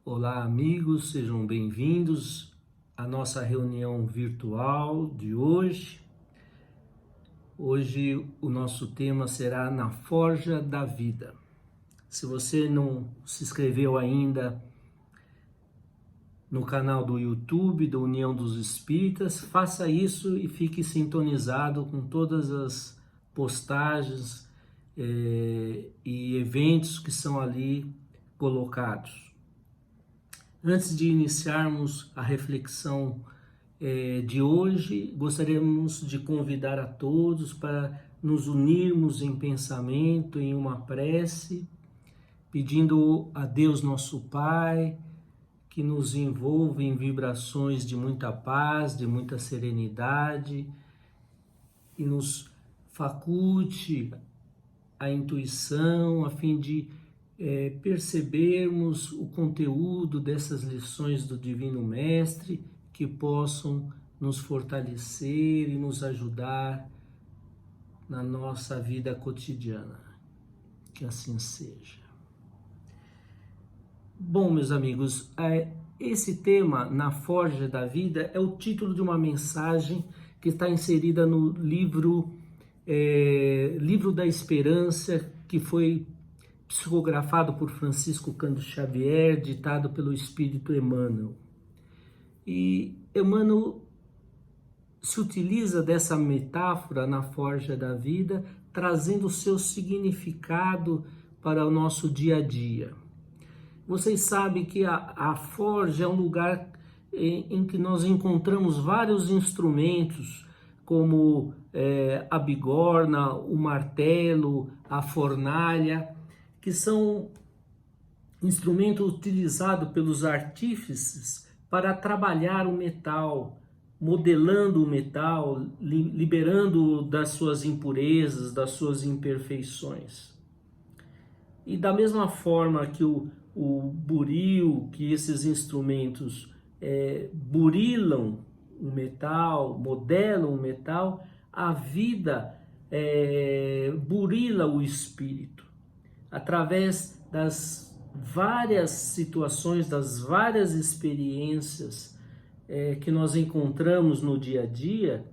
Olá, amigos, sejam bem-vindos à nossa reunião virtual de hoje. Hoje o nosso tema será Na Forja da Vida. Se você não se inscreveu ainda no canal do YouTube da União dos Espíritas, faça isso e fique sintonizado com todas as postagens e eventos que são ali colocados. Antes de iniciarmos a reflexão de hoje, gostaríamos de convidar a todos para nos unirmos em pensamento, em uma prece, pedindo a Deus nosso Pai que nos envolva em vibrações de muita paz, de muita serenidade e nos faculte a intuição a fim de percebermos o conteúdo dessas lições do Divino Mestre que possam nos fortalecer e nos ajudar na nossa vida cotidiana. Que assim seja. Bom, meus amigos, esse tema, Na Forja da Vida, é o título de uma mensagem que está inserida no livro da Esperança, que foi psicografado por Francisco Cândido Xavier, ditado pelo Espírito Emmanuel. E Emmanuel se utiliza dessa metáfora na forja da vida, trazendo o seu significado para o nosso dia a dia. Vocês sabem que a forja é um lugar em que nós encontramos vários instrumentos, como a bigorna, o martelo, a fornalha, que são instrumentos utilizados pelos artífices para trabalhar o metal, modelando o metal, liberando das suas impurezas, das suas imperfeições. E da mesma forma que o buril, que esses instrumentos burilam o metal, modelam o metal, a vida burila o espírito. Através das várias situações, das várias experiências que nós encontramos no dia a dia,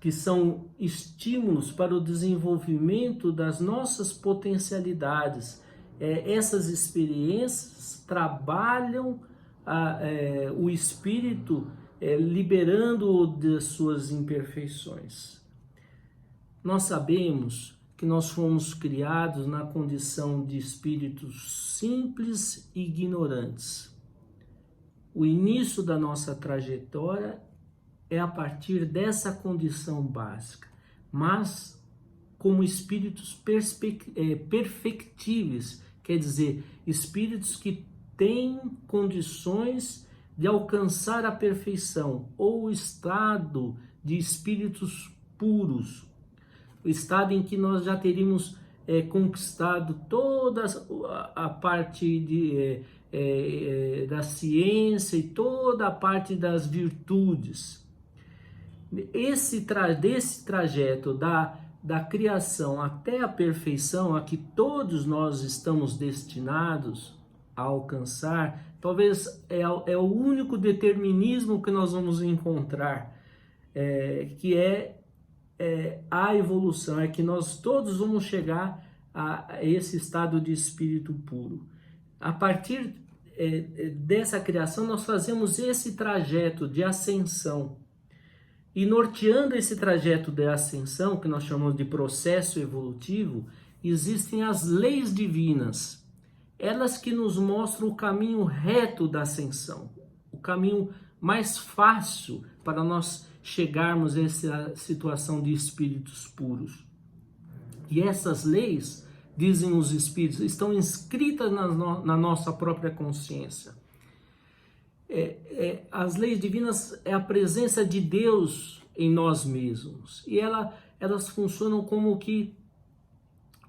que são estímulos para o desenvolvimento das nossas potencialidades. Essas experiências trabalham o espírito, liberando-o das suas imperfeições. Nós sabemos que nós fomos criados na condição de espíritos simples e ignorantes. O início da nossa trajetória é a partir dessa condição básica, mas como espíritos perfectíveis, quer dizer, espíritos que têm condições de alcançar a perfeição, ou o estado de espíritos puros, o estado em que nós já teríamos conquistado toda a parte da ciência e toda a parte das virtudes. Desse trajeto da criação até a perfeição, a que todos nós estamos destinados a alcançar, talvez é o único determinismo que nós vamos encontrar, que a evolução, é que nós todos vamos chegar a esse estado de espírito puro. A partir dessa criação, nós fazemos esse trajeto de ascensão. E norteando esse trajeto de ascensão, que nós chamamos de processo evolutivo, existem as leis divinas, elas que nos mostram o caminho reto da ascensão, o caminho mais fácil para nós chegarmos a essa situação de espíritos puros. E essas leis, dizem os espíritos, estão inscritas na nossa própria consciência. As leis divinas é a presença de Deus em nós mesmos. E elas funcionam como que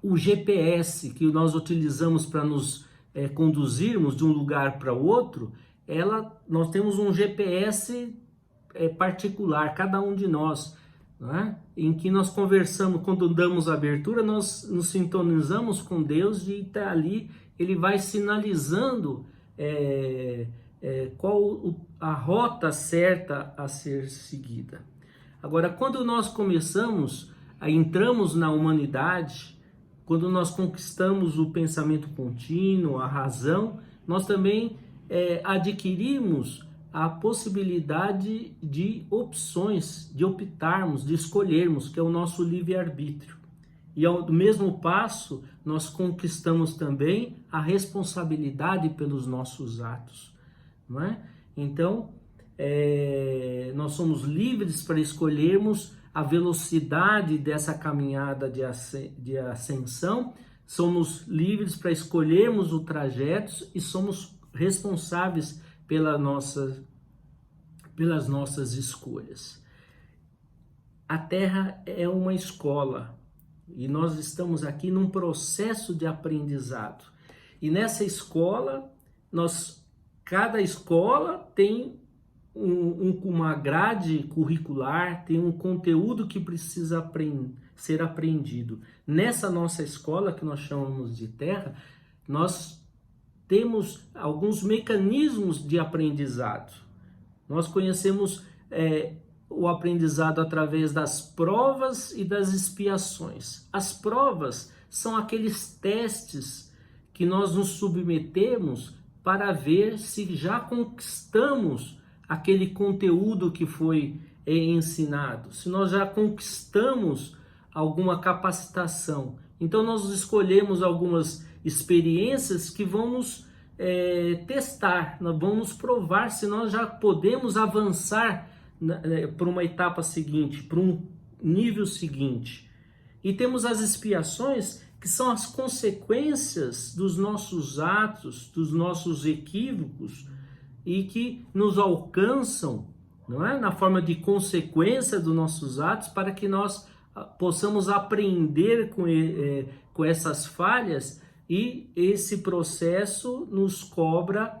o GPS que nós utilizamos para nos conduzirmos de um lugar para outro. Nós temos um GPS particular, cada um de nós, não é? Em que nós conversamos, quando damos abertura, nós nos sintonizamos com Deus e está ali, ele vai sinalizando qual a rota certa a ser seguida. Agora, quando nós entramos na humanidade, quando nós conquistamos o pensamento contínuo, a razão, nós também adquirimos a possibilidade de opções, de optarmos, de escolhermos, que é o nosso livre-arbítrio. E ao mesmo passo, nós conquistamos também a responsabilidade pelos nossos atos, não é? Então, nós somos livres para escolhermos a velocidade dessa caminhada de ascensão, somos livres para escolhermos o trajeto e somos responsáveis pelas nossas escolhas. A Terra é uma escola e nós estamos aqui num processo de aprendizado. E nessa escola, cada escola tem uma grade curricular, tem um conteúdo que precisa ser aprendido. Nessa nossa escola, que nós chamamos de Terra, nós temos alguns mecanismos de aprendizado. Nós conhecemos o aprendizado através das provas e das expiações. As provas são aqueles testes que nós nos submetemos para ver se já conquistamos aquele conteúdo que foi ensinado, se nós já conquistamos alguma capacitação. Então nós escolhemos algumas experiências que vamos testar, nós vamos provar se nós já podemos avançar para uma etapa seguinte, para um nível seguinte. E temos as expiações, que são as consequências dos nossos atos, dos nossos equívocos, e que nos alcançam, não é? Na forma de consequência dos nossos atos, para que nós possamos aprender com essas falhas, e esse processo nos cobra,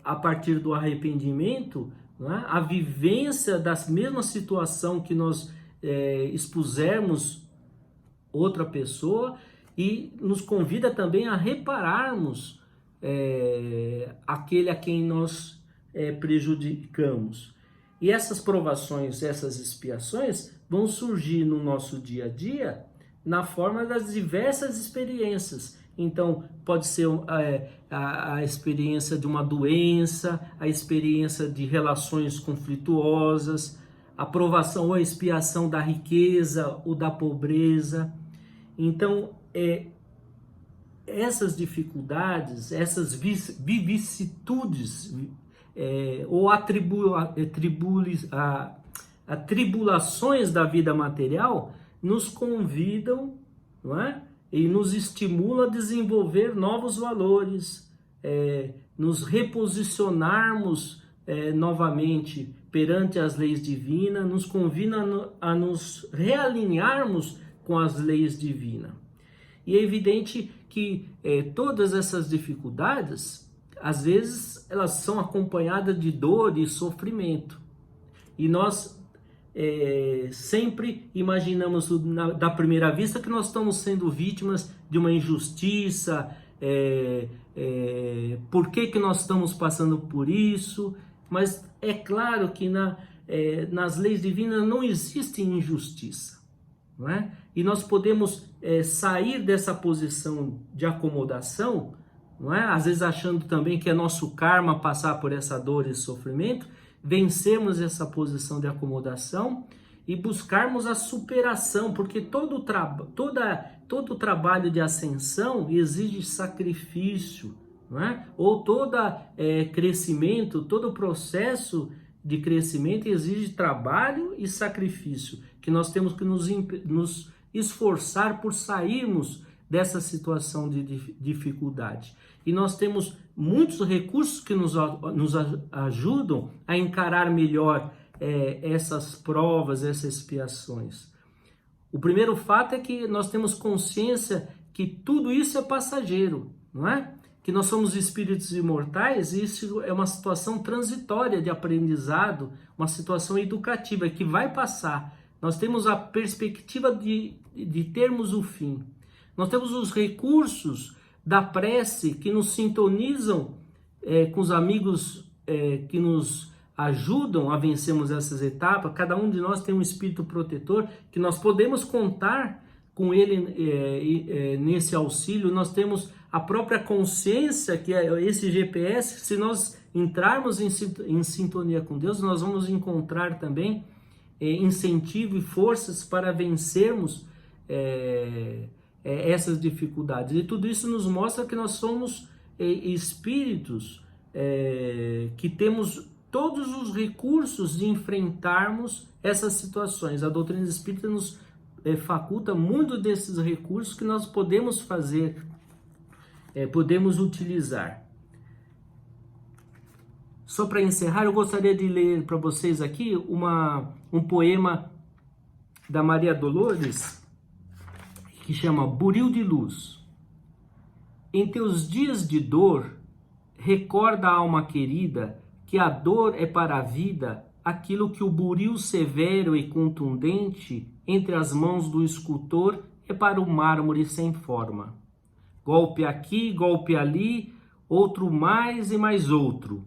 a partir do arrependimento, não é? A vivência da mesma situação que nós expusermos outra pessoa, e nos convida também a repararmos aquele a quem nós prejudicamos. E essas provações, essas expiações vão surgir no nosso dia a dia na forma das diversas experiências. Então, pode ser a experiência de uma doença, a experiência de relações conflituosas, a provação ou a expiação da riqueza ou da pobreza. Então, essas dificuldades, essas vicissitudes ou atribulações da vida material nos convidam, não é? E nos estimulam a desenvolver novos valores, nos reposicionarmos novamente perante as leis divinas, nos convida a nos realinharmos com as leis divinas. E é evidente que todas essas dificuldades, às vezes, elas são acompanhadas de dor e sofrimento. E nós sempre imaginamos da primeira vista que nós estamos sendo vítimas de uma injustiça, por que nós estamos passando por isso, mas é claro que nas leis divinas não existe injustiça, não é? E nós podemos sair dessa posição de acomodação, não é? Às vezes achando também que é nosso karma passar por essa dor e sofrimento, vencermos essa posição de acomodação e buscarmos a superação, porque todo trabalho de ascensão exige sacrifício, não é? Ou todo crescimento, todo processo de crescimento exige trabalho e sacrifício, que nós temos que nos esforçar por sairmos dessa situação de dificuldade. E nós temos muitos recursos que nos ajudam a encarar melhor essas provas, essas expiações. O primeiro fato é que nós temos consciência que tudo isso é passageiro, não é? Que nós somos espíritos imortais e isso é uma situação transitória de aprendizado, uma situação educativa que vai passar. Nós temos a perspectiva de termos o fim. Nós temos os recursos da prece, que nos sintonizam com os amigos que nos ajudam a vencermos essas etapas. Cada um de nós tem um espírito protetor que nós podemos contar com ele nesse auxílio. Nós temos a própria consciência, que é esse GPS. Se nós entrarmos em sintonia com Deus, nós vamos encontrar também incentivo e forças para vencermos essas dificuldades. E tudo isso nos mostra que nós somos espíritos que temos todos os recursos de enfrentarmos essas situações. A doutrina espírita nos faculta muito desses recursos que nós podemos fazer, podemos utilizar. Só para encerrar, eu gostaria de ler para vocês aqui um poema da Maria Dolores, que chama Buril de Luz. Em teus dias de dor, recorda a alma querida que a dor é para a vida aquilo que o buril severo e contundente entre as mãos do escultor é para o mármore sem forma. Golpe aqui, golpe ali, outro mais e mais outro.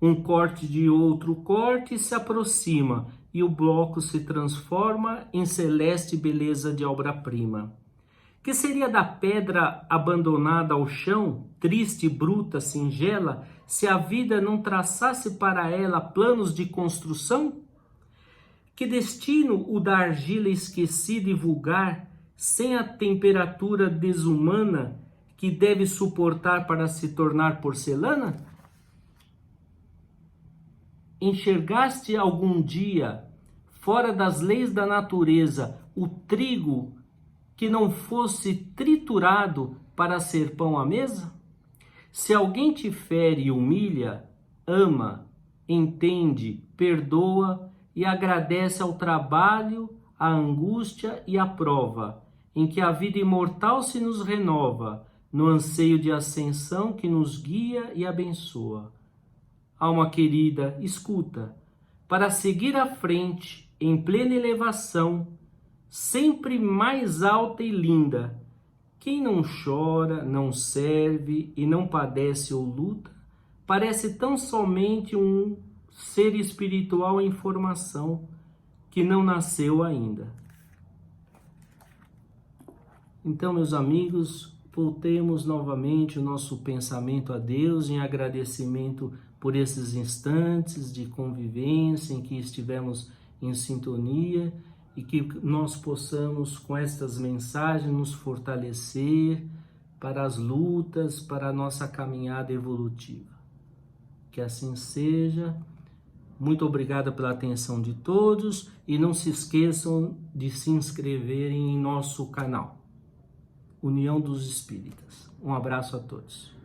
Um corte de outro corte se aproxima e o bloco se transforma em celeste beleza de obra-prima. Que seria da pedra abandonada ao chão, triste, bruta, singela, se a vida não traçasse para ela planos de construção? Que destino o da argila esquecida e vulgar, sem a temperatura desumana que deve suportar para se tornar porcelana? Enxergaste algum dia, fora das leis da natureza, o trigo que não fosse triturado para ser pão à mesa? Se alguém te fere e humilha, ama, entende, perdoa e agradece ao trabalho, à angústia e à prova, em que a vida imortal se nos renova, no anseio de ascensão que nos guia e abençoa. Alma querida, escuta, para seguir à frente, em plena elevação, sempre mais alta e linda, quem não chora, não serve e não padece ou luta, parece tão somente um ser espiritual em formação que não nasceu ainda. Então, meus amigos, voltemos novamente o nosso pensamento a Deus em agradecimento por esses instantes de convivência em que estivemos em sintonia, e que nós possamos, com estas mensagens, nos fortalecer para as lutas, para a nossa caminhada evolutiva. Que assim seja. Muito obrigado pela atenção de todos e não se esqueçam de se inscreverem em nosso canal, União dos Espíritas. Um abraço a todos.